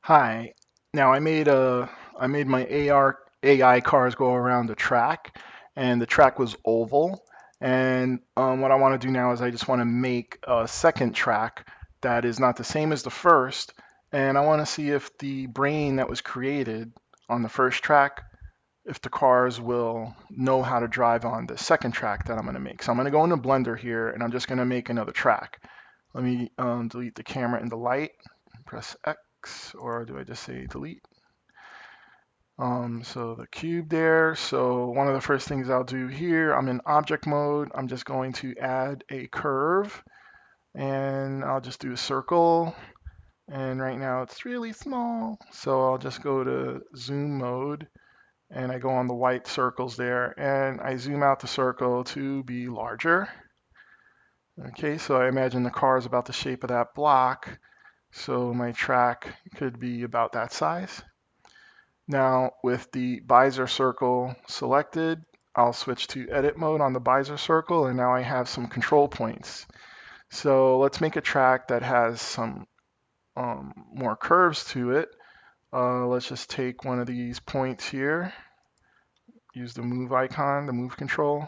Hi. Now I made my AI cars go around the track, and the track was oval. And what I want to do now is I just want to make a second track that is not the same as the first, and I want to see if the brain that was created on the first track, if the cars will know how to drive on the second track that I'm going to make. So I'm going to go into Blender here, and I'm just going to make another track. Let me delete the camera and the light. Press X, or do I just say delete? So the cube there. So one of the first things I'll do here, I'm in object mode. I'm just going to add a curve, and I'll just do a circle. And right now it's really small, so I'll just go to zoom mode, and I go on the white circles there, and I zoom out the circle to be larger. Okay, so I imagine the car is about the shape of that block, so my track could be about that size. Now with the Visor circle selected, I'll switch to edit mode on the Visor circle, and now I have some control points. So let's make a track that has some more curves to it. Let's just take one of these points here, use the move icon, the move control,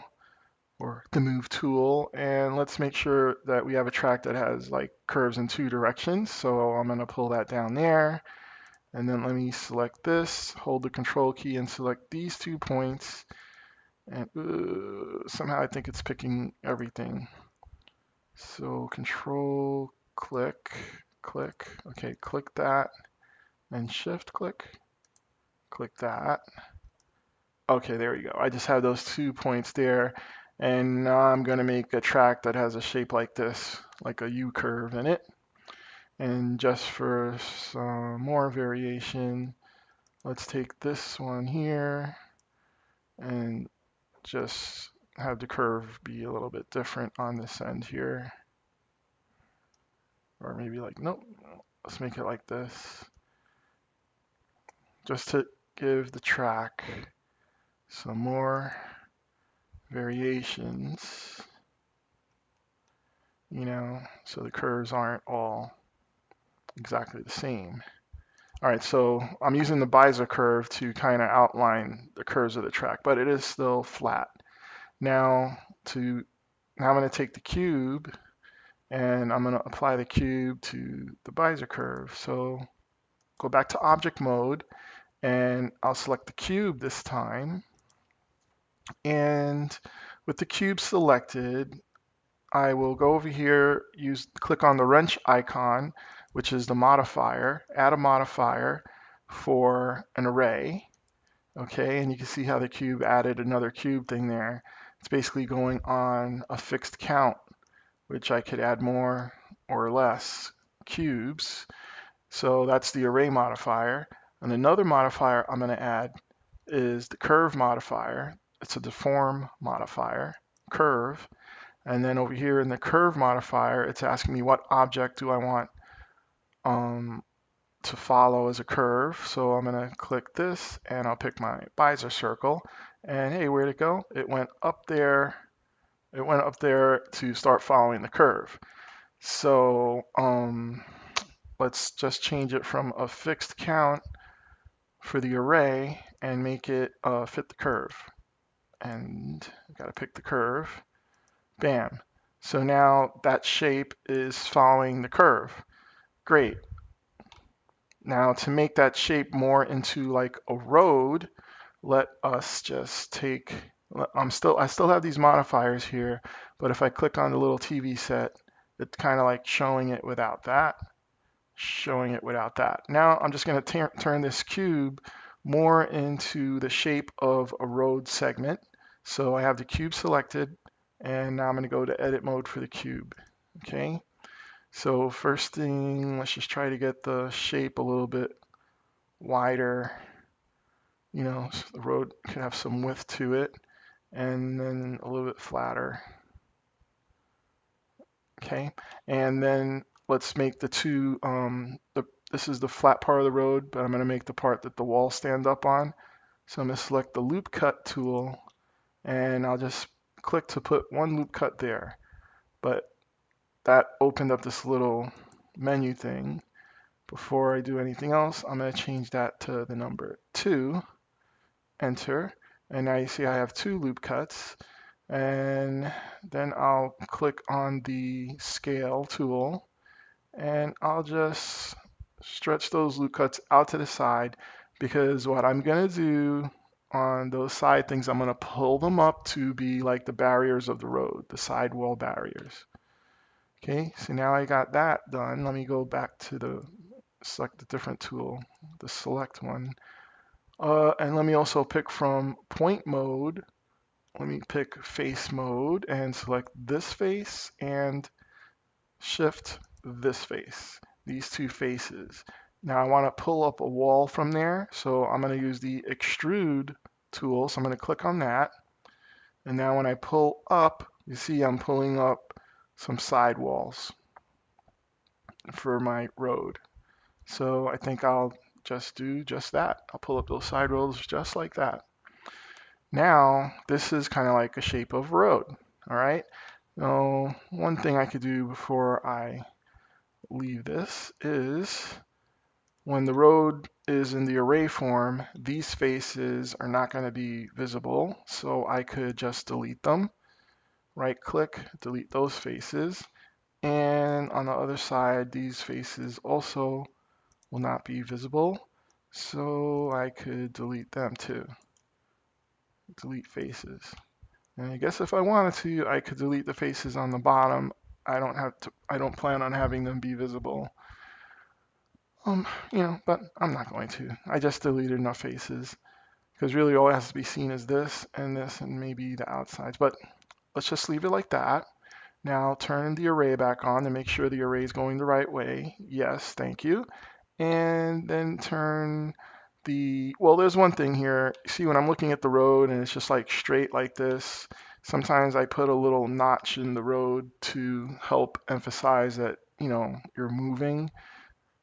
or the move tool, and let's make sure that we have a track that has like curves in two directions. So I'm going to pull that down there. And then let me select this, hold the control key and select these 2 points. And somehow I think it's picking everything. So control, click, click. Okay, click that and shift click, click that. Okay, there we go. I just have those 2 points there. And now I'm going to make a track that has a shape like this, like a U curve in it. And just for some more variation, let's take this one here and just have the curve be a little bit different on this end here. Or maybe like, nope, let's make it like this. Just to give the track some more variations, so the curves aren't all exactly the same. All right, so I'm using the Visor curve to kind of outline the curves of the track, but it is still flat. Now I'm going to take the cube and I'm going to apply the cube to the Visor curve. So go back to object mode, and I'll select the cube this time. And with the cube selected, I will go over here, click on the wrench icon, which is the modifier, add a modifier for an array. Okay, and you can see how the cube added another cube thing there. It's basically going on a fixed count, which I could add more or less cubes. So that's the array modifier. And another modifier I'm going to add is the curve modifier. It's a deform modifier, curve. And then over here in the curve modifier, it's asking me what object do I want to follow as a curve. So I'm going to click this, and I'll pick my Visor circle. And hey, where'd it go? It went up there. It went up there to start following the curve. So let's just change it from a fixed count for the array and make it fit the curve. And I've got to pick the curve. Bam. So now that shape is following the curve. Great. Now to make that shape more into like a road, let us just take, I still have these modifiers here, but if I click on the little TV set, it's kind of like showing it without that. Showing it without that. Now I'm just going to turn this cube more into the shape of a road segment. So I have the cube selected, and now I'm going to go to edit mode for the cube. Okay, so first thing, let's just try to get the shape a little bit wider. So the road can have some width to it, and then a little bit flatter. Okay, and then let's make the two, this is the flat part of the road, but I'm going to make the part that the walls stand up on. So I'm going to select the loop cut tool, and I'll just click to put one loop cut there. But that opened up this little menu thing. before I do anything else, I'm going to change that to the number 2, enter, and now you see I have 2 loop cuts, and then I'll click on the scale tool, and I'll just stretch those loop cuts out to the side, because what I'm going to do on those side things, I'm going to pull them up to be like the barriers of the road, the sidewall barriers. Okay, so now I got that done. Let me go back to select the different tool, the select one. And let me also pick from point mode. Let me pick face mode and select this face and shift this face, these 2 faces. Now I want to pull up a wall from there, so I'm going to use the Extrude tool. So I'm going to click on that. And now when I pull up, you see I'm pulling up some sidewalls for my road. So I think I'll just do just that. I'll pull up those side roads just like that. Now, this is kind of like a shape of road, all right? Now, one thing I could do before I leave this is when the road is in the array form, these faces are not going to be visible, so I could just delete them. Right click, delete those faces. And on the other side, these faces also will not be visible, so I could delete them too. Delete faces. And I guess if I wanted to, I could delete the faces on the bottom. I don't plan on having them be visible. But I'm not going to. I just deleted enough faces because really all it has to be seen is this and maybe the outsides. But let's just leave it like that. Now turn the array back on to make sure the array is going the right way. Yes, thank you. And then turn well, there's one thing here. See, when I'm looking at the road and it's just like straight like this, sometimes I put a little notch in the road to help emphasize that, you're moving.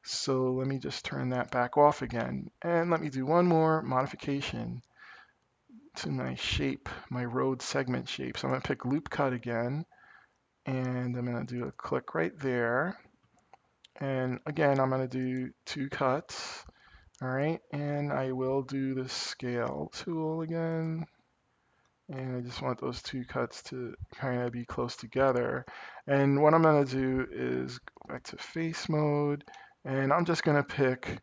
So let me just turn that back off again. And let me do one more modification to my shape, my road segment shape. So I'm going to pick loop cut again. And I'm going to do a click right there. And again, I'm going to do 2 cuts. All right, and I will do the scale tool again. And I just want those 2 cuts to kind of be close together. And what I'm going to do is go back to face mode, and I'm just going to pick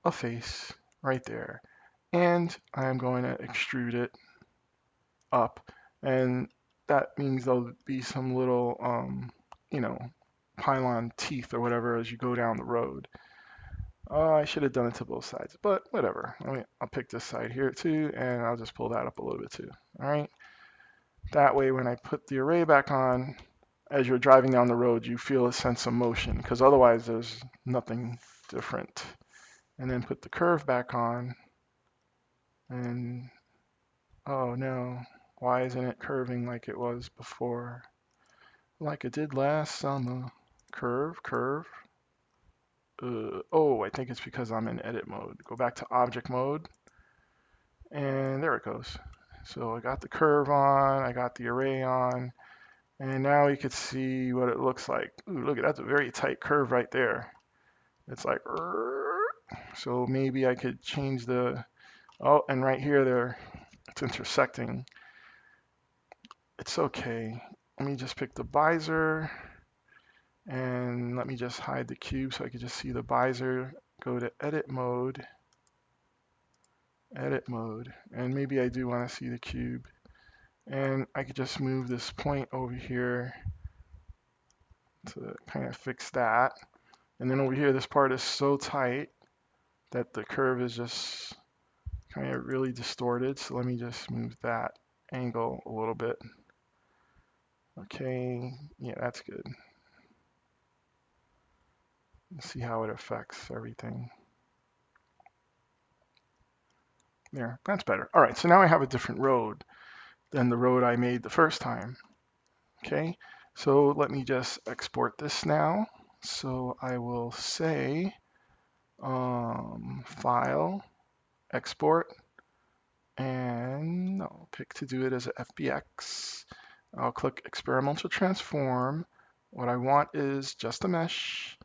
a face right there. And I'm going to extrude it up. And that means there'll be some little, pylon teeth or whatever as you go down the road. I should have done it to both sides, but whatever. I'll pick this side here too, and I'll just pull that up a little bit too. All right. That way, when I put the array back on, as you're driving down the road, you feel a sense of motion, because otherwise there's nothing different. And then put the curve back on, and oh no, why isn't it curving like it was before? Like it did last summer. Curve, curve. Oh, I think it's because I'm in edit mode. Go back to object mode, and there it goes. So I got the curve on, I got the array on, and now you can see what it looks like. Ooh, look, that's a very tight curve right there. It's like, so maybe I could change oh, and right here, it's intersecting. It's okay. Let me just pick the visor, and let me just hide the cube so I can just see the visor. Go to edit mode, and maybe I do want to see the cube. And I could just move this point over here to kind of fix that. And then over here, this part is so tight that the curve is just kind of really distorted. So let me just move that angle a little bit. Okay, yeah, that's good. Let's see how it affects everything. There, that's better. All right, so now I have a different road than the road I made the first time. Okay, so let me just export this now. So I will say file, export, and I'll pick to do it as a FBX. I'll click experimental transform. What I want is just a mesh,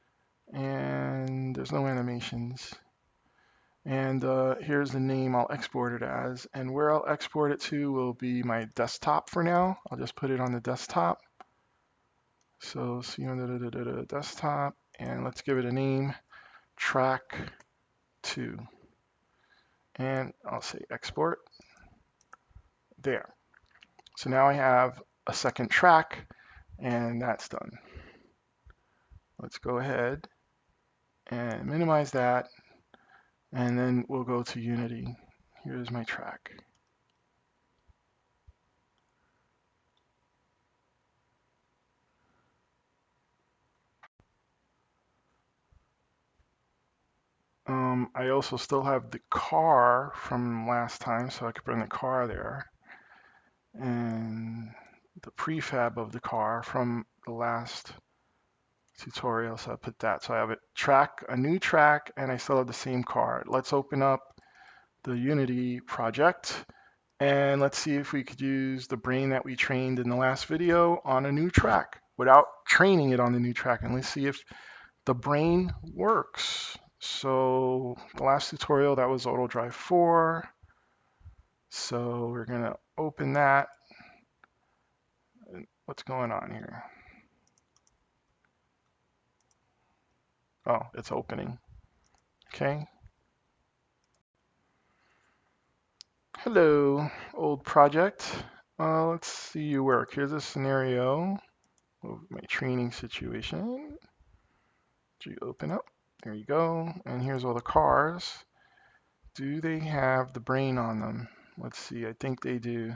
and there's no animations. And here's the name I'll export it as. And where I'll export it to will be my desktop for now. I'll just put it on the desktop. So see on the desktop, and let's give it a name, track 2. And I'll say export. There. So now I have a second track, and that's done. Let's go ahead and minimize that, and then we'll go to Unity. Here's my track. I also still have the car from last time, so I could bring the car there. And the prefab of the car from the last tutorial, so I put that. So I have a new track, and I still have the same car. Let's open up the Unity project, and let's see if we could use the brain that we trained in the last video on a new track without training it on the new track. And let's see if the brain works. So the last tutorial, that was Auto Drive 4. So we're gonna open that. What's going on here? Oh, it's opening. Okay. Hello, old project. Let's see you work. Here's a scenario of my training situation. You open up. There you go. And here's all the cars. Do they have the brain on them? Let's see. I think they do.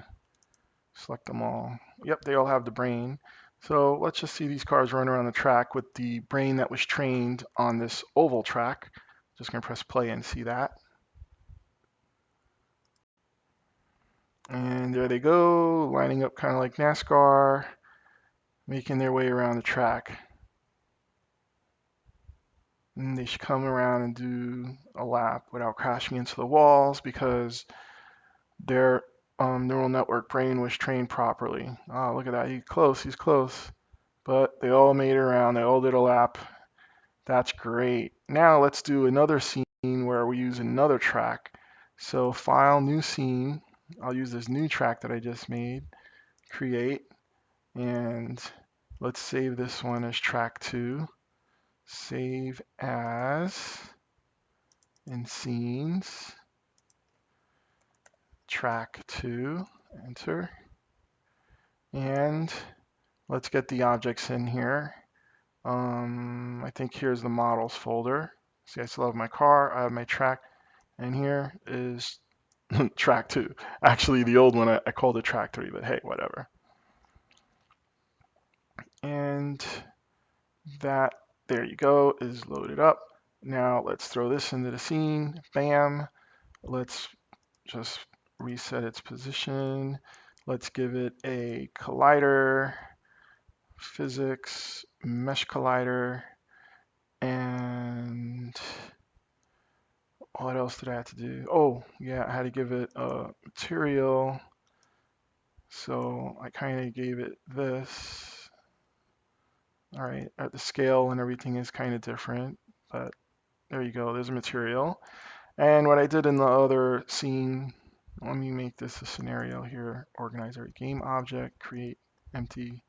Select them all. Yep, they all have the brain. So let's just see these cars run around the track with the brain that was trained on this oval track. Just gonna press play and see that. And there they go, lining up kind of like NASCAR, making their way around the track. And they should come around and do a lap without crashing into the walls because their neural network brain was trained properly. Oh, look at that, he's close. But they all made it around, they all did a lap. That's great. Now let's do another scene where we use another track. So file, new scene. I'll use this new track that I just made, create, and let's save this one as track 2. Save as, in scenes, track 2, enter. And let's get the objects in here. I think here's the models folder. See, I still have my car, I have my track, and here is track 2. Actually, the old one, I called it track 3, but hey, whatever. And that, there you go, is loaded up. Now let's throw this into the scene. Bam. Let's just reset its position. Let's give it a collider, physics, mesh collider, and what else did I have to do? Oh, yeah, I had to give it a material. So I kind of gave it this. All right, the scale and everything is kind of different, but there you go, there's a material. And what I did in the other scene, let me make this a scenario here, organizer, game object, create empty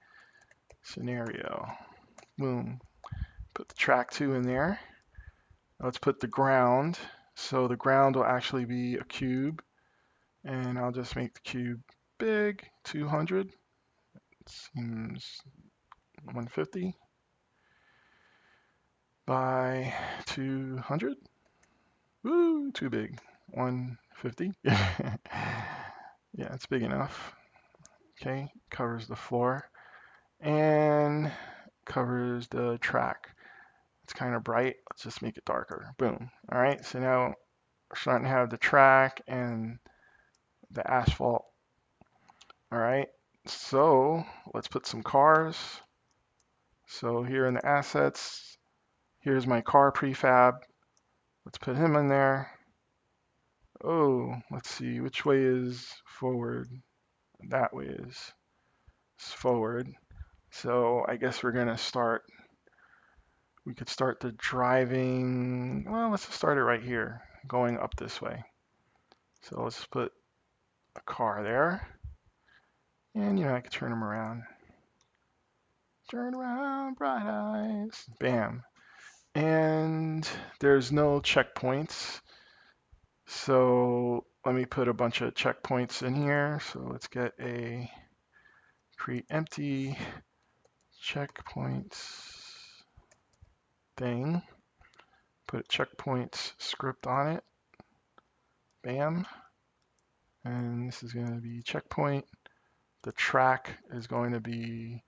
scenario. Boom. Put the track 2 in there. Let's put the ground. So the ground will actually be a cube. And I'll just make the cube big, 200. It seems 150 by 200. Woo, too big. 150. Yeah, it's big enough. Okay, covers the floor and covers the track. It's kind of bright. Let's just make it darker. Boom. All right, so now we're starting to have the track and the asphalt. All right, so let's put some cars. So here in the assets, here's my car prefab. Let's put him in there. Oh, let's see, which way is forward? That way is forward. So I guess we're gonna start we could start the driving. Well, let's just start it right here, going up this way. So let's put a car there. And, I could turn them around. Turn around, bright eyes. Bam. And there's no checkpoints. So let me put a bunch of checkpoints in here. So let's get a create empty checkpoints thing. Put checkpoints script on it. Bam. And this is going to be checkpoint. The track is going to be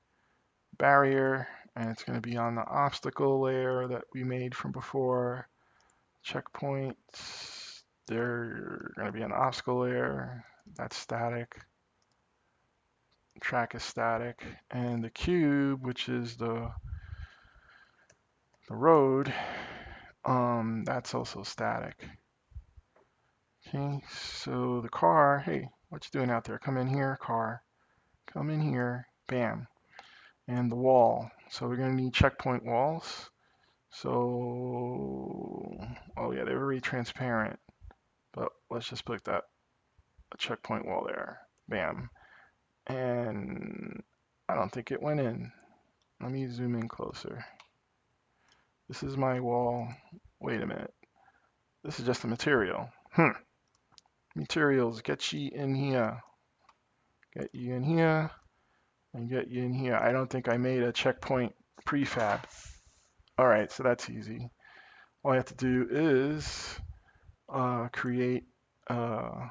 barrier, and it's going to be on the obstacle layer that we made from before. Checkpoints, they're going to be an obstacle layer. That's static. Track is static. And the cube, which is the road, that's also static. Okay, so the car, hey, what you doing out there? Come in here, car. Come in here, bam. And the wall. So we're going to need checkpoint walls. So, oh yeah, they're very transparent. But let's just put that a checkpoint wall there. Bam. And I don't think it went in. Let me zoom in closer. This is my wall. Wait a minute. This is just a material. Materials, get ye in here. Get you in here. And get you in here. I don't think I made a checkpoint prefab. All right, so that's easy. All I have to do is create a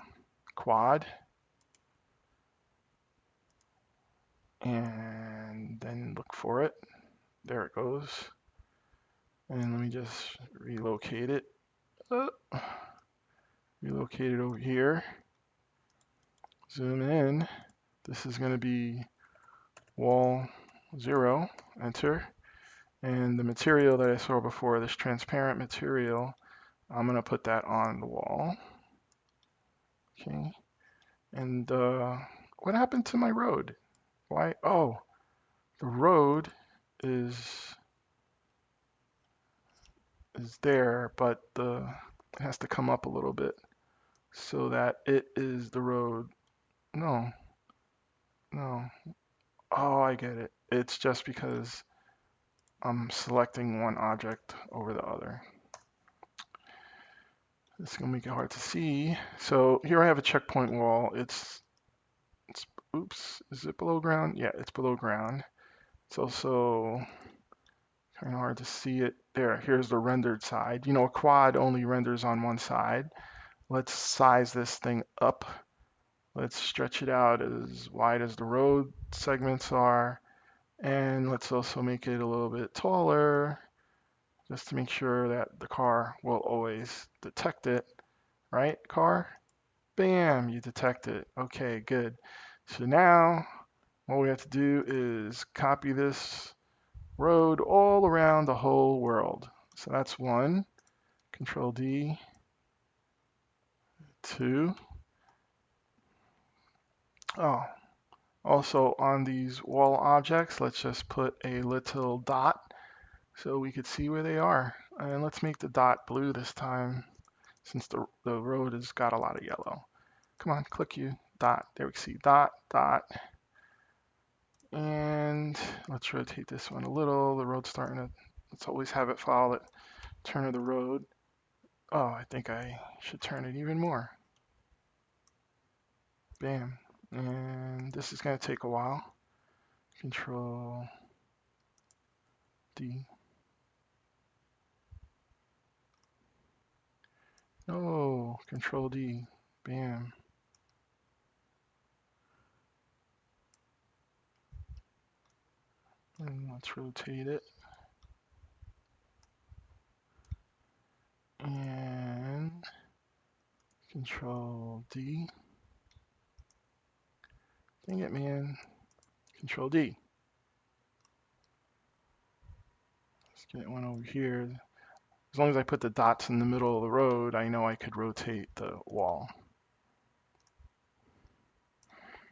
quad. And then look for it. There it goes. And let me just relocate it. Relocate it over here. Zoom in. This is going to be wall 0. Enter. And the material that I saw before, this transparent material, I'm going to put that on the wall. Okay. And what happened to my road? Why? Oh, the road is there, but it has to come up a little bit so that it is the road. No. Oh, I get it. It's just because I'm selecting one object over the other. It's gonna make it hard to see. So here I have a checkpoint wall. It's oops, is it below ground? Yeah, it's below ground. It's also kind of hard to see it. There, here's the rendered side. A quad only renders on one side. Let's size this thing up. Let's stretch it out as wide as the road segments are. And let's also make it a little bit taller, just to make sure that the car will always detect it. Right, car? Bam, you detect it. Okay, good. So now, what we have to do is copy this road all around the whole world. So that's 1. Control D. 2. Oh, also on these wall objects, let's just put a little dot so we could see where they are. And let's make the dot blue this time, since the road has got a lot of yellow. Come on, click you, dot. There we see dot, dot. And let's rotate this one a little. The road's starting to, let's always have it follow the turn of the road. Oh, I think I should turn it even more. Bam. And this is going to take a while. Control D. No, Control D. Bam. And let's rotate it. And Control D. Dang it, man. Control D. Let's get one over here. As long as I put the dots in the middle of the road, I know I could rotate the wall.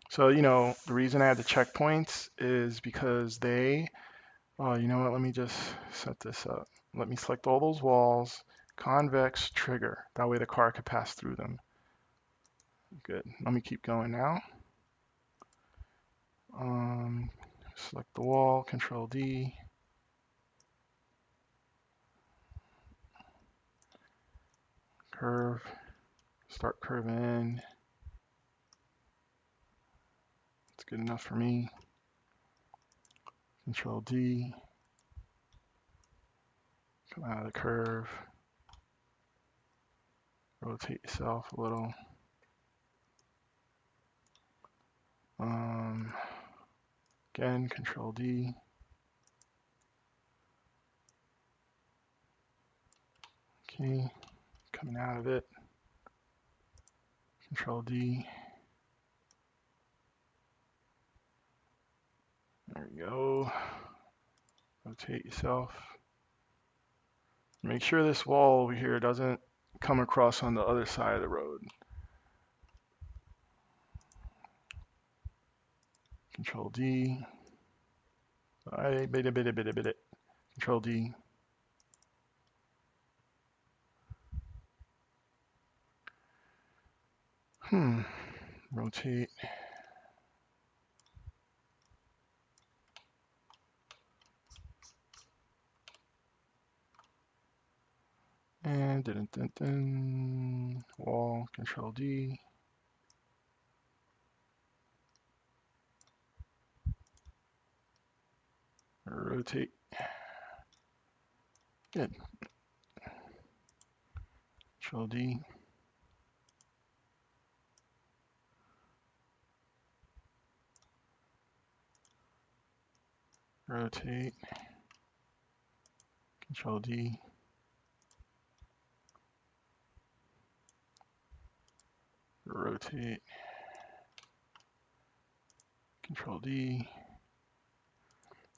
So, the reason I had the checkpoints is because they Oh, you know what? Let me just set this up. Let me select all those walls, convex trigger. That way the car could pass through them. Good. Let me keep going now. Select the wall, Control D. Curve. Start curving in. It's good enough for me. Control D. Come out of the curve. Rotate yourself a little. Again, Control D. Okay, coming out of it. Control D. There we go. Rotate yourself. Make sure this wall over here doesn't come across on the other side of the road. Control D. Control D. Rotate. And wall, Control D. Rotate. Good. Control D. Rotate. Control D. Rotate. Control D.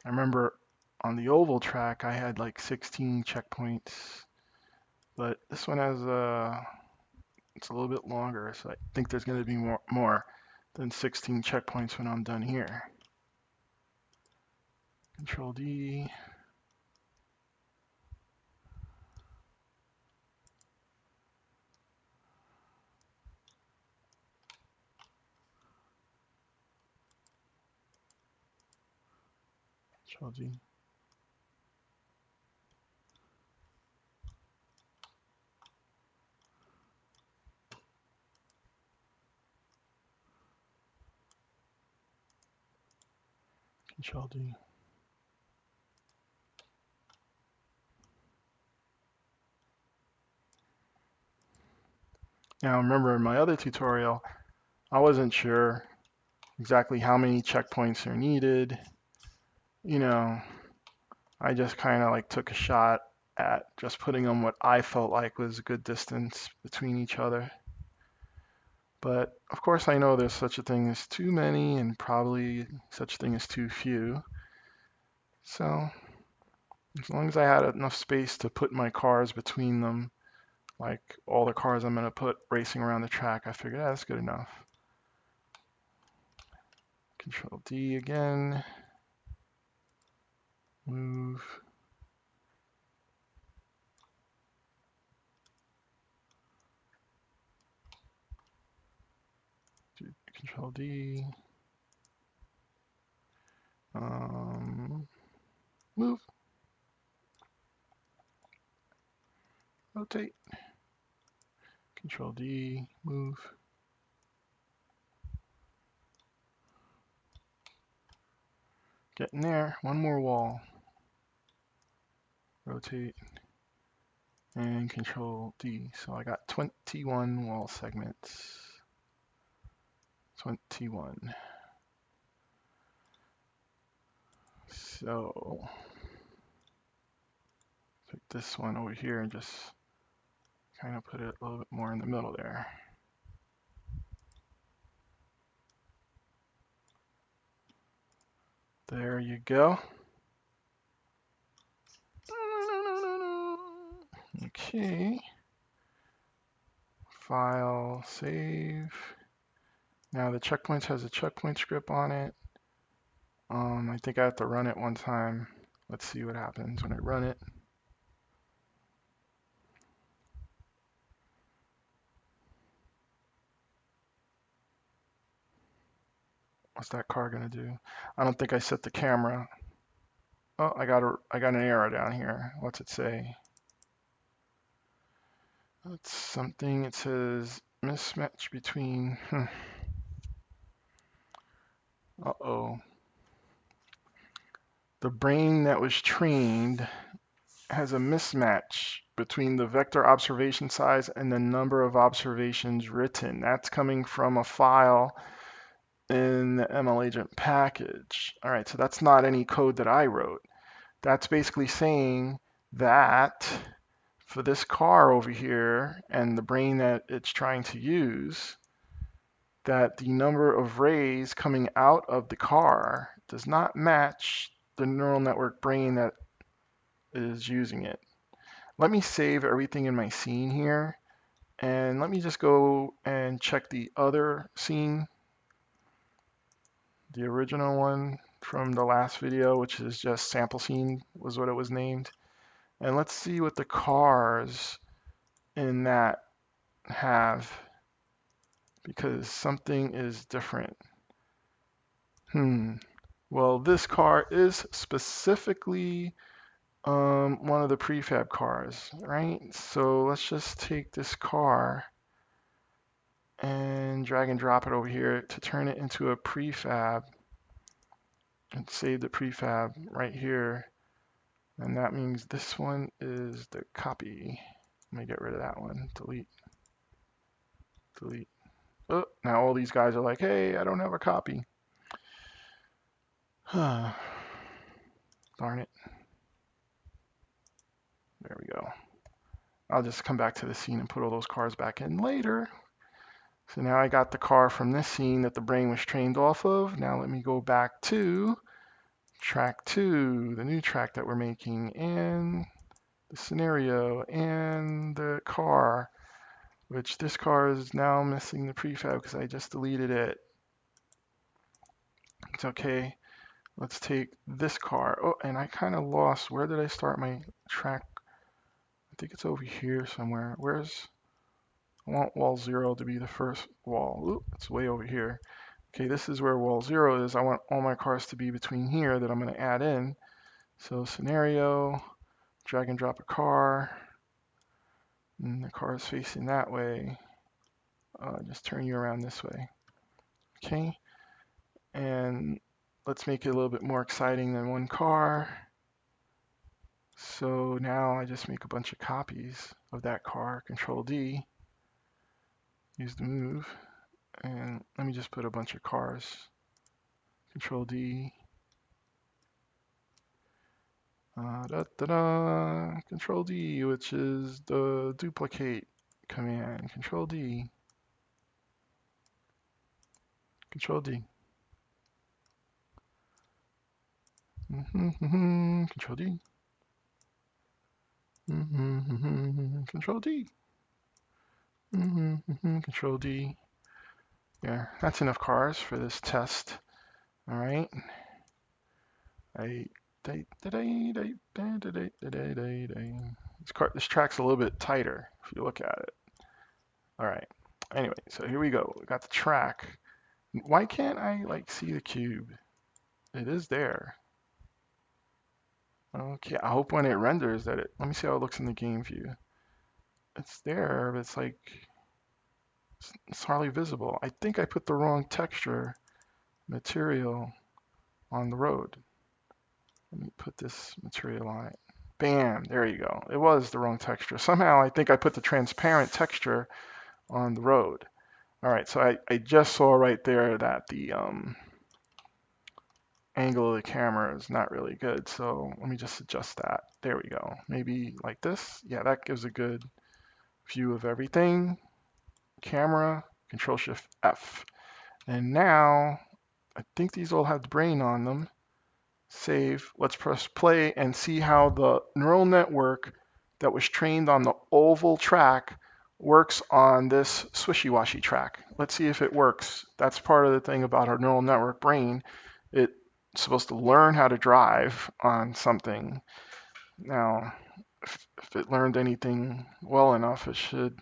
I remember on the oval track I had like 16 checkpoints, but this one has it's a little bit longer, so I think there's going to be more than 16 checkpoints when I'm done here. Control D. Control D. Control D. Now remember in my other tutorial, I wasn't sure exactly how many checkpoints are needed. You know, I just kind of like took a shot at just putting them what I felt like was a good distance between each other. But of course I know there's such a thing as too many and probably such a thing as too few. So as long as I had enough space to put my cars between them, like all the cars I'm going to put racing around the track, I figured that's good enough. Control D again. Move. Control D. Move. Rotate. Control D. Move. Getting there. One more wall. Rotate. And Control D. So I got 21 wall segments. 21. So pick this one over here and just kind of put it a little bit more in the middle there. There you go. Okay. File, save. Now the checkpoints has a checkpoint script on it. I think I have to run it one time. Let's see what happens when I run it. What's that car gonna do? I don't think I set the camera. Oh, I got an error down here. What's it say? It's something. It says mismatch between. Uh-oh. The brain that was trained has a mismatch between the vector observation size and the number of observations written. That's coming from a file in the ML agent package. All right, so that's not any code that I wrote. That's basically saying that for this car over here and the brain that it's trying to use, that the number of rays coming out of the car does not match the neural network brain that is using it. Let me save everything in my scene here, and let me just go and check the other scene, the original one from the last video, which is just sample scene was what it was named. And let's see what the cars in that have, because something is different. Well, this car is specifically one of the prefab cars, right? So let's just take this car and drag and drop it over here to turn it into a prefab and save the prefab right here. And that means this one is the copy. Let me get rid of that one. Delete. Delete. Oh, now all these guys are like, hey, I don't have a copy. Darn it. There we go. I'll just come back to the scene and put all those cars back in later. So now I got the car from this scene that the brain was trained off of. Now let me go back to track 2, the new track that we're making, and the scenario, and the car, which this car is now missing the prefab because I just deleted it. It's okay. Let's take this car. Oh, and I kind of lost. Where did I start my track? I think it's over here somewhere. I want wall 0 to be the first wall. Ooh, it's way over here. Okay, this is where wall 0 is. I want all my cars to be between here that I'm going to add in. So scenario, drag and drop a car. And the car is facing that way. Just turn you around this way. Okay, and let's make it a little bit more exciting than one car. So now I just make a bunch of copies of that car, Control D, use the move, and let me just put a bunch of cars, Control D, Control D, which is the duplicate command, Control D, Control D, Control D, Control D, Control D. Yeah, that's enough cars for this test. All right. This track's a little bit tighter if you look at it. All right. Anyway, so here we go. We got the track. Why can't I like see the cube? It is there. Okay, I hope when it renders that it. Let me see how it looks in the game view. It's there, but it's like it's hardly visible. I think I put the wrong texture material on the road. Let me put this material on it. Bam, there you go. It was the wrong texture. Somehow I think I put the transparent texture on the road. All right, so I just saw right there that the angle of the camera is not really good. So let me just adjust that. There we go. Maybe like this. Yeah, that gives a good view of everything. Camera, Control Shift F. And now I think these all have the brain on them. Save. Let's press play and see how the neural network that was trained on the oval track works on this swishy-washy track. Let's see if it works. That's part of the thing about our neural network brain. It supposed to learn how to drive on something. Now, if it learned anything well enough, it should,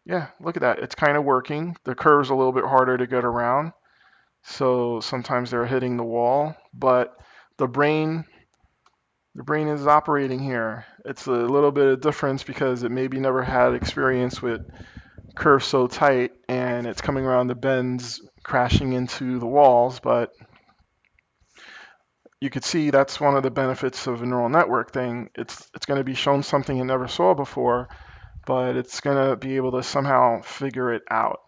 yeah, look at that. It's kind of working. The curve's a little bit harder to get around. So sometimes they're hitting the wall, but the brain is operating here. It's a little bit of difference because it maybe never had experience with curves so tight and it's coming around the bends, crashing into the walls, but you could see that's one of the benefits of a neural network thing. It's going to be shown something it never saw before, but it's going to be able to somehow figure it out.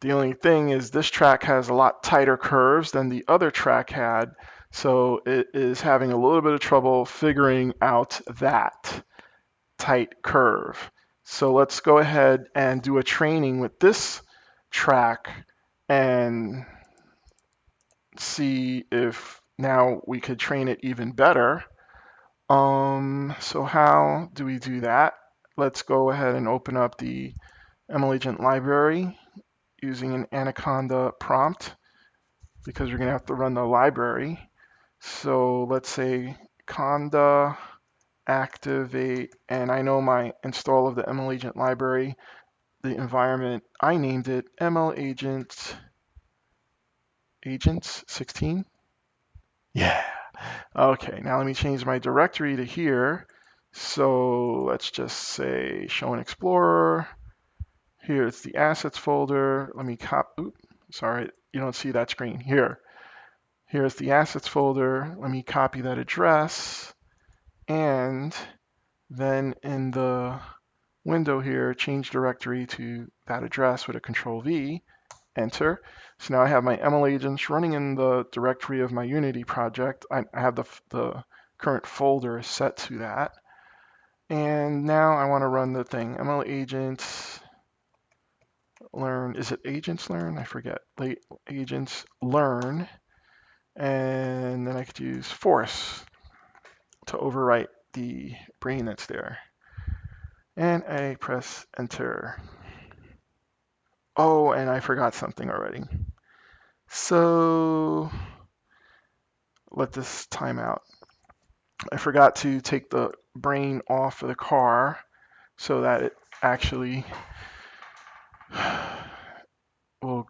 The only thing is this track has a lot tighter curves than the other track had, so it is having a little bit of trouble figuring out that tight curve. So let's go ahead and do a training with this track and see if now we could train it even better. So how do we do that? Let's go ahead and open up the ML Agent library using an Anaconda prompt because we're going to have to run the library. So let's say conda activate, and I know my install of the ML Agent library, the environment, I named it ML Agents 16. Yeah. Okay, now let me change my directory to here. So let's just say show and explorer. Here it's the assets folder. Let me sorry, you don't see that screen. Here's the assets folder. Let me copy that address. And then in the window here, change directory to that address with a control V, enter. So now I have my ML agents running in the directory of my Unity project. I have the current folder set to that. And now I want to run the thing, ML agents learn, is it agents learn? I forget, agents learn. And then I could use force to overwrite the brain that's there. And I press enter. Oh, and I forgot something already. So let this time out. I forgot to take the brain off of the car so that it actually will.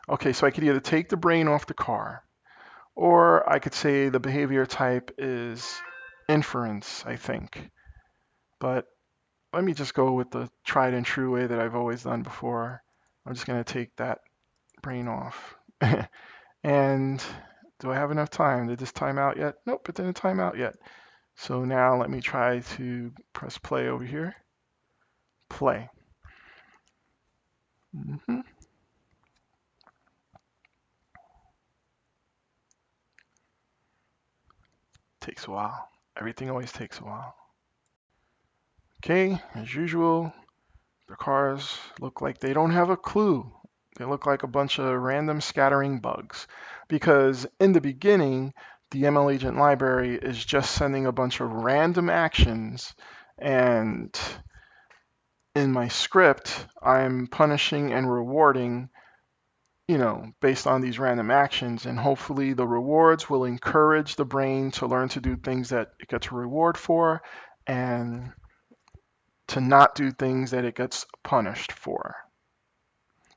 Okay, so I could either take the brain off the car, or I could say the behavior type is inference, I think. But let me just go with the tried and true way that I've always done before. I'm just going to take that brain off. And do I have enough time? Did this time out yet? Nope, it didn't time out yet. So now let me try to press play over here. Play. Takes a while. Everything always takes a while. Okay, as usual, the cars look like they don't have a clue. They look like a bunch of random scattering bugs. Because in the beginning, the ML Agent library is just sending a bunch of random actions, and in my script, I'm punishing and rewarding, based on these random actions, and hopefully the rewards will encourage the brain to learn to do things that it gets a reward for, and to not do things that it gets punished for.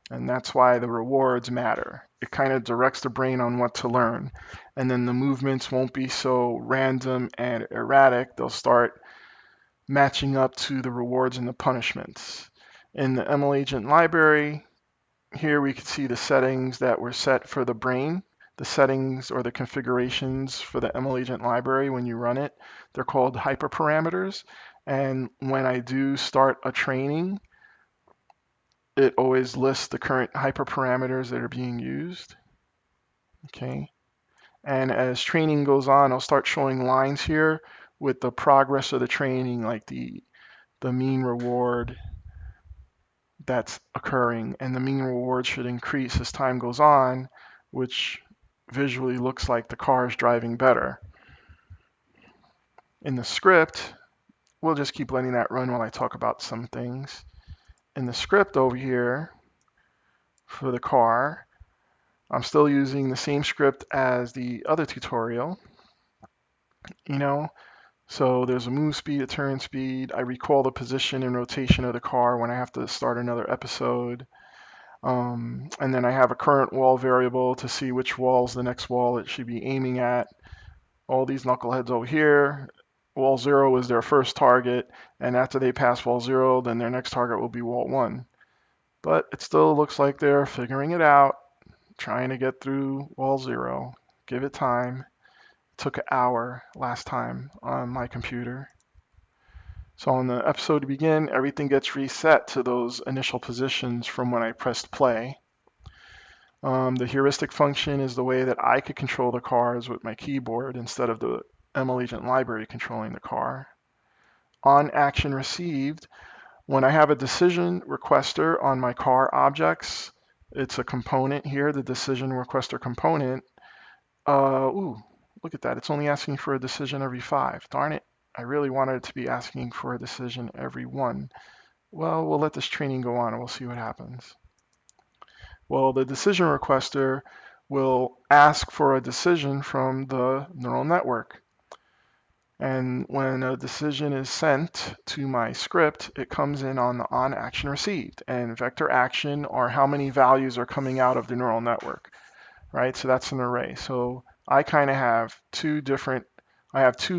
And that's why the rewards matter. It kind of directs the brain on what to learn. And then the movements won't be so random and erratic. They'll start matching up to the rewards and the punishments. In the ML Agent library, here we can see the settings that were set for the brain. The settings or the configurations for the ML Agent library when you run it. They're called hyperparameters. And when I do start a training, it always lists the current hyperparameters that are being used. Okay. And as training goes on, I'll start showing lines here with the progress of the training, like the mean reward that's occurring. And the mean reward should increase as time goes on, which visually looks like the car is driving better. In the script, we'll just keep letting that run while I talk about some things. In the script over here for the car, I'm still using the same script as the other tutorial, So there's a move speed, a turn speed. I recall the position and rotation of the car when I have to start another episode. And then I have a current wall variable to see which wall's the next wall it should be aiming at. All these knuckleheads over here, wall 0 is their first target, and after they pass wall 0, then their next target will be wall 1. But it still looks like they're figuring it out, trying to get through wall 0. Give it time. It took an hour last time on my computer. So on the episode to begin, everything gets reset to those initial positions from when I pressed play. The heuristic function is the way that I could control the cars with my keyboard instead of the ML agent library controlling the car. On action received, when I have a decision requester on my car objects, it's a component here, the decision requester component. Look at that, it's only asking for a decision every 5. Darn it. I really wanted it to be asking for a decision every 1. Well, we'll let this training go on and we'll see what happens. Well, the decision requester will ask for a decision from the neural network. And when a decision is sent to my script, it comes in on the on action received. And vector action are how many values are coming out of the neural network, right? So that's an array. So I kind of have two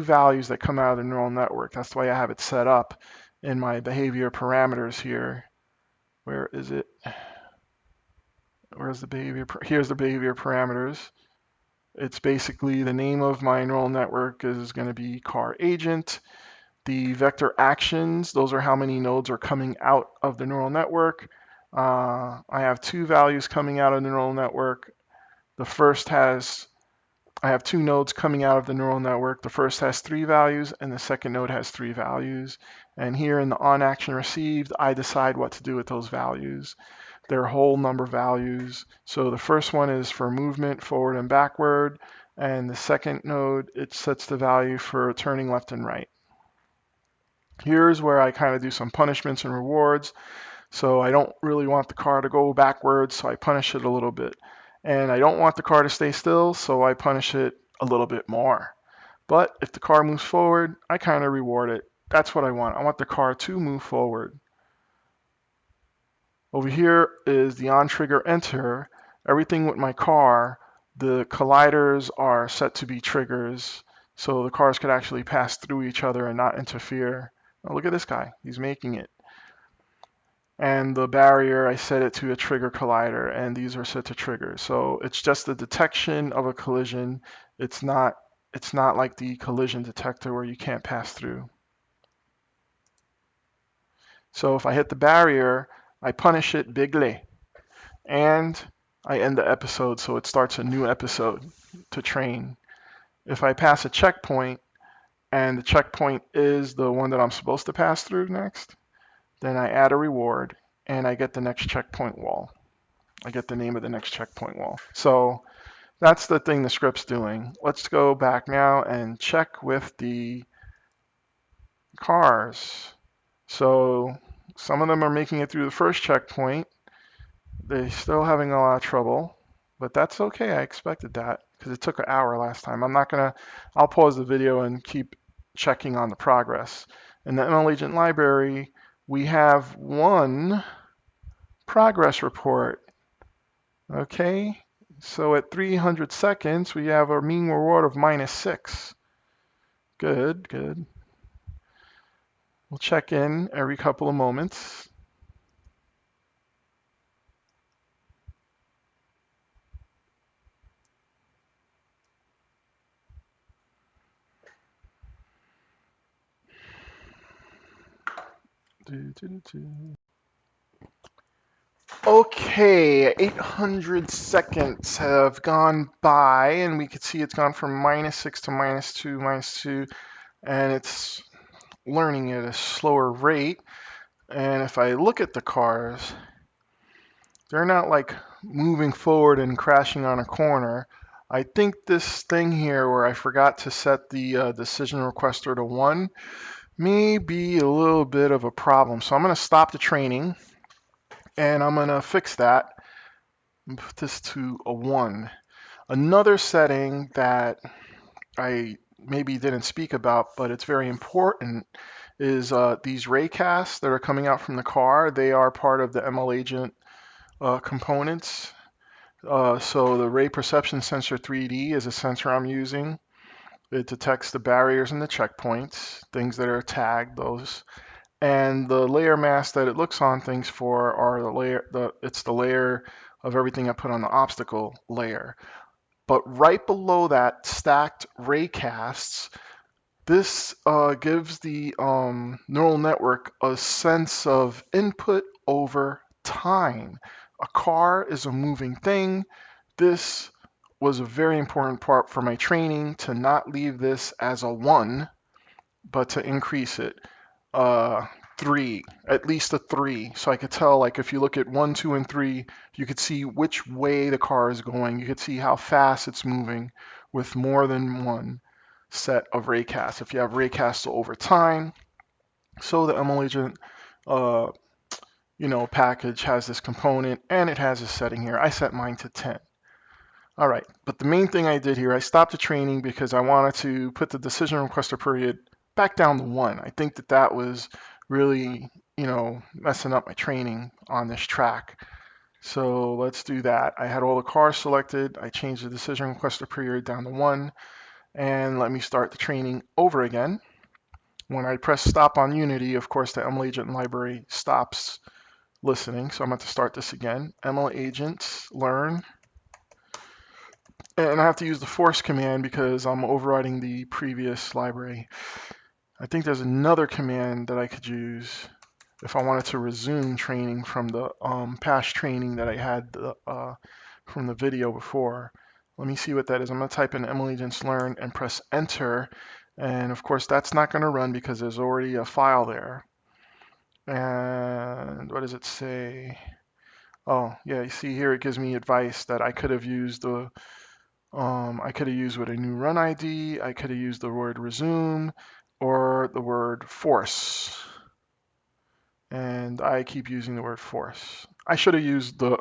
values that come out of the neural network. That's the way I have it set up in my behavior parameters here. Where is it? Where's the behavior? Here's the behavior parameters. It's basically the name of my neural network is going to be car agent. The vector actions, those are how many nodes are coming out of the neural network. I have two values coming out of the neural network. I have two nodes coming out of the neural network. The first has 3 values and the second node has 3 values. And here in the on action received, I decide what to do with those values. They're whole number values. So the first one is for movement forward and backward. And the second node, it sets the value for turning left and right. Here's where I kind of do some punishments and rewards. So I don't really want the car to go backwards, so I punish it a little bit. And I don't want the car to stay still, so I punish it a little bit more. But if the car moves forward, I kind of reward it. That's what I want. I want the car to move forward. Over here is the on trigger enter. Everything with my car, the colliders are set to be triggers, so the cars could actually pass through each other and not interfere. Now look at this guy, he's making it. And the barrier, I set it to a trigger collider, and these are set to triggers. So it's just the detection of a collision. It's not like the collision detector where you can't pass through. So if I hit the barrier, I punish it bigly, and I end the episode, so it starts a new episode to train. If I pass a checkpoint, and the checkpoint is the one that I'm supposed to pass through next, then I add a reward, and I get the next checkpoint wall. I get the name of the next checkpoint wall. So that's the thing the script's doing. Let's go back now and check with the cars. So some of them are making it through the first checkpoint. They're still having a lot of trouble, but that's okay. I expected that because it took an hour last time. I'll pause the video and keep checking on the progress. In the ML agent library, we have one progress report. Okay, so at 300 seconds, we have a mean reward of -6. Good, good. We'll check in every couple of moments. Okay, 800 seconds have gone by, and we can see it's gone from -6 to -2, -2, and it's learning at a slower rate. And if I look at the cars, they're not like moving forward and crashing on a corner. I think this thing here where I forgot to set the decision requester to 1 may be a little bit of a problem. So I'm going to stop the training and I'm going to fix that. Put this to a 1. Another setting that I maybe didn't speak about, but it's very important, is these raycasts that are coming out from the car. They are part of the ML agent components. So the ray perception sensor 3D is a sensor I'm using. It detects the barriers and the checkpoints, things that are tagged, those. And the layer mask that it looks on things for are it's the layer of everything I put on the obstacle layer. But right below that, stacked raycasts, this gives the neural network a sense of input over time. A car is a moving thing. This was a very important part for my training, to not leave this as a 1, but to increase it. 3, at least a 3. So I could tell, like, if you look at 1, 2, and 3, you could see which way the car is going. You could see how fast it's moving with more than one set of raycasts. If you have raycasts over time, so the ML agent, package has this component, and it has a setting here. I set mine to 10. All right, but the main thing I did here, I stopped the training because I wanted to put the decision requester period back down to 1. I think that was really, messing up my training on this track. So let's do that. I had all the cars selected. I changed the decision requester period down to 1, and let me start the training over again. When I press stop on Unity, of course, the ML agent library stops listening. So I'm going to start this again. ML agents learn. And I have to use the force command because I'm overriding the previous library. I think there's another command that I could use if I wanted to resume training from the past training that I had from the video before. Let me see what that is. I'm going to type in ML agents learn and press enter. And of course, that's not going to run because there's already a file there. And what does it say? Oh, yeah, you see here it gives me advice that I could have used with a new run ID. I could have used the word resume or the word force. And I keep using the word force. I should have used the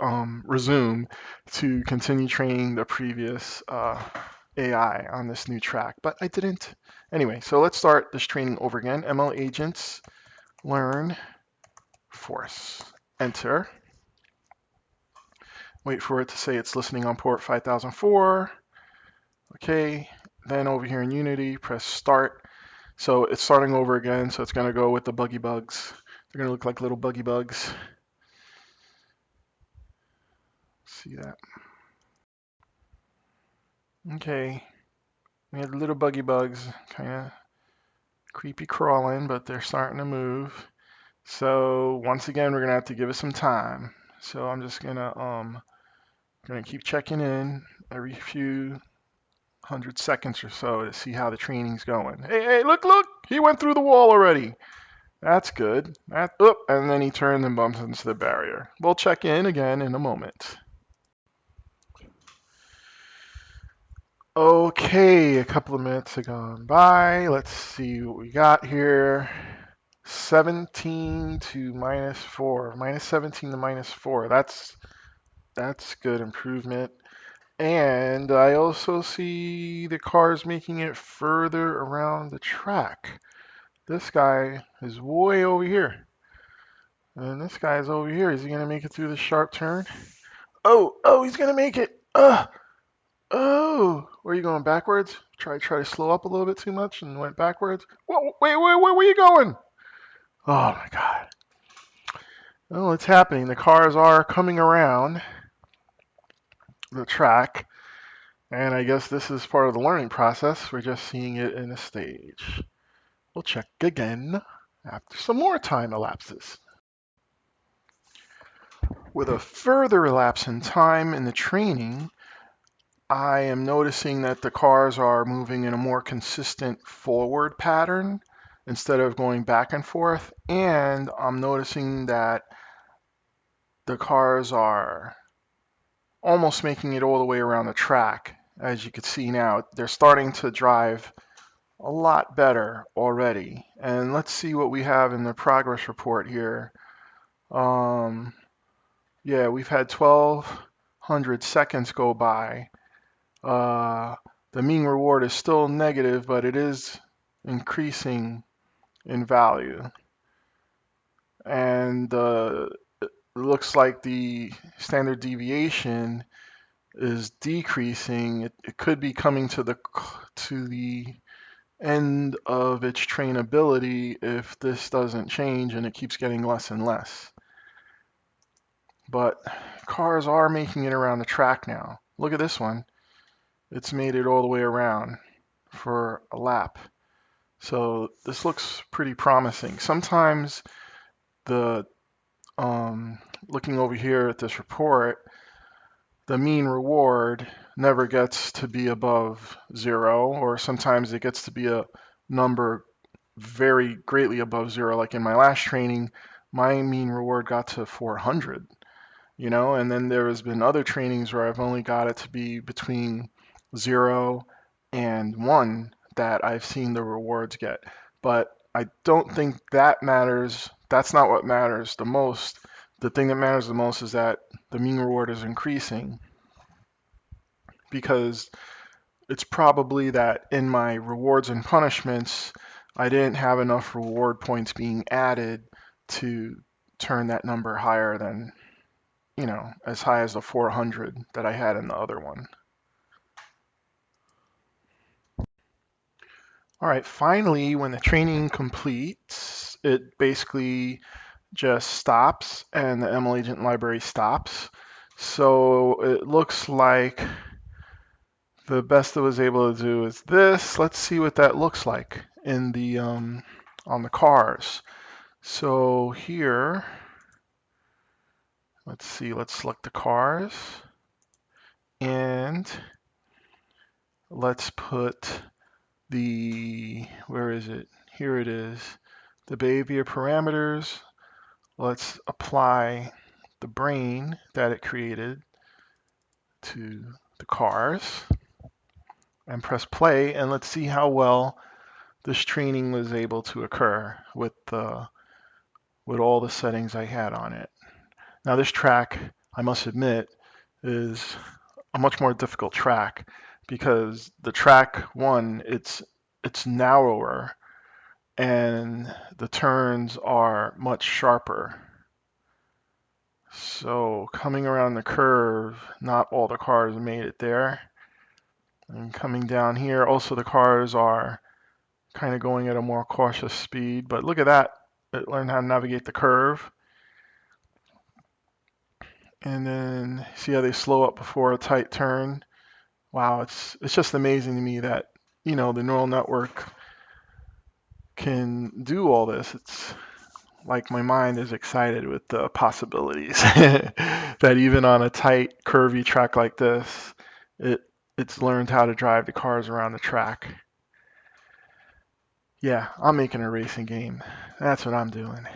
resume to continue training the previous AI on this new track, but I didn't. Anyway, so let's start this training over again. ML agents learn force. Enter. Wait for it to say it's listening on port 5004. Okay, then over here in Unity, press start. So it's starting over again, so it's going to go with the buggy bugs. They're going to look like little buggy bugs. See that? Okay, we had little buggy bugs, kind of creepy crawling, but they're starting to move. So once again, we're going to have to give it some time. So I'm just going to keep checking in every few 100 seconds or so to see how the training's going. Hey, look, he went through the wall already. That's good. And then he turned and bumps into the barrier. We'll check in again in a moment. Okay, a couple of minutes have gone by. Let's see what we got here. 17 to -4. -17 to -4. That's good improvement. And I also see the cars making it further around the track. This guy is way over here. And this guy's over here. Is he going to make it through the sharp turn? Oh, he's going to make it. Oh, where are you going, backwards? Try to slow up a little bit too much and went backwards. Whoa, wait, where are you going? Oh my God. Oh, it's happening. The cars are coming around the track. And I guess this is part of the learning process. We're just seeing it in a stage. We'll check again after some more time elapses. With a further elapse in time in the training, I am noticing that the cars are moving in a more consistent forward pattern instead of going back and forth. And I'm noticing that the cars are almost making it all the way around the track. As you can see now, they're starting to drive a lot better already. And let's see what we have in the progress report here. Yeah, we've had 12 100 seconds go by, the mean reward is still negative, but it is increasing in value. And it looks like the standard deviation is decreasing. It could be coming to the end of its trainability if this doesn't change and it keeps getting less and less. But cars are making it around the track now. Look at this one. It's made it all the way around for a lap. So this looks pretty promising. Sometimes the looking over here at this report, the mean reward never gets to be above 0, or sometimes it gets to be a number very greatly above 0. Like in my last training, my mean reward got to 400, and then there has been other trainings where I've only got it to be between 0 and 1 that I've seen the rewards get. But I don't think that matters. That's not what matters the most. The thing that matters the most is that the mean reward is increasing, because it's probably that in my rewards and punishments, I didn't have enough reward points being added to turn that number higher than, as high as the 400 that I had in the other one. All right, finally, when the training completes, it basically just stops and the ML agent library stops. So it looks like the best it was able to do is this. Let's see what that looks like in the on the cars. So here, let's see, let's select the cars and let's put where is it? Here it is, the behavior parameters. Let's apply the brain that it created to the cars and press play, and let's see how well this training was able to occur with all the settings I had on it. Now this track, I must admit, is a much more difficult track, because the track one, it's narrower and the turns are much sharper. So coming around the curve, not all the cars made it there. And coming down here, also the cars are kind of going at a more cautious speed, but look at that. It learned how to navigate the curve. And then see how they slow up before a tight turn. Wow, it's just amazing to me that, the neural network can do all this. It's like my mind is excited with the possibilities that even on a tight, curvy track like this, it's learned how to drive the cars around the track. Yeah, I'm making a racing game. That's what I'm doing.